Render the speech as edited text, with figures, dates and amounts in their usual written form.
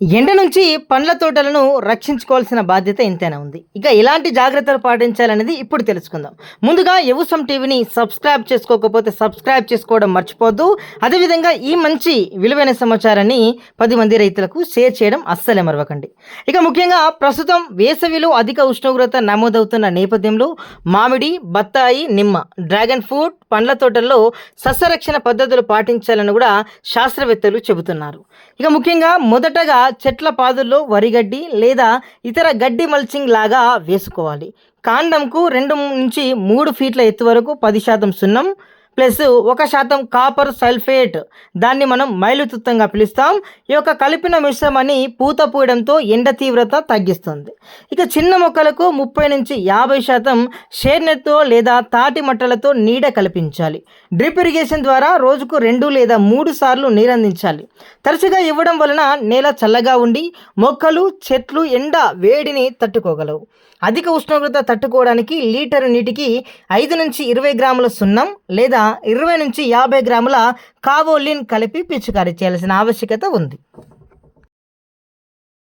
ఎండ నుంచి పండ్ల తోటలను రక్షించుకోవాల్సిన బాధ్యత ఎంతైనా ఉంది. ఇక ఎలాంటి జాగ్రత్తలు పాటించాలనేది ఇప్పుడు తెలుసుకుందాం. ముందుగా యవుసం టీవీని సబ్స్క్రైబ్ చేసుకోకపోతే సబ్స్క్రైబ్ చేసుకోవడం మర్చిపోద్దు. అదేవిధంగా ఈ మంచి విలువైన సమాచారాన్ని 10 మంది రైతులకు షేర్ చేయడం అస్సలే మరవకండి. ఇక ముఖ్యంగా ప్రస్తుతం వేసవిలో అధిక ఉష్ణోగ్రత నమోదవుతున్న నేపథ్యంలో మామిడి, బత్తాయి, నిమ్మ, డ్రాగన్ ఫ్రూట్ పండ్ల తోటల్లో సస్యరక్షణ పద్ధతులు పాటించాలని కూడా శాస్త్రవేత్తలు చెబుతున్నారు. ఇక ముఖ్యంగా మొదటగా చెట్ల పాదుల్లో వరిగడ్డి లేదా ఇతర గడ్డి మల్చింగ్ లాగా వేసుకోవాలి. కాండంకు 2 నుంచి 3 ఫీట్ల ఎత్తు వరకు 10% సున్నం ప్లస్ 1% కాపర్ సల్ఫేట్, దాన్ని మనం మైలుతుత్తంగా పిలుస్తాం. ఈ యొక్క కలిపిన మిశ్రమాన్ని పూత పూయడంతో ఎండ తీవ్రత తగ్గిస్తుంది. ఇక చిన్న మొక్కలకు 30 నుంచి 50% షేడ్ నెట్తో లేదా తాటి మట్టలతో నీడ కల్పించాలి. డ్రిప్ ఇరిగేషన్ ద్వారా రోజుకు 2 లేదా 3 సార్లు నీరందించాలి. తరచుగా ఇవ్వడం వలన నేల చల్లగా ఉండి మొక్కలు, చెట్లు ఎండ వేడిని తట్టుకోగలవు. అధిక ఉష్ణోగ్రత తట్టుకోవడానికి లీటరు నీటికి 5 నుంచి 20 గ్రాముల సున్నం లేదా 20 నుంచి 50 గ్రాముల కావోలిన్ కలిపి పిచికారీ చేయాల్సిన ఆవశ్యకత ఉంది.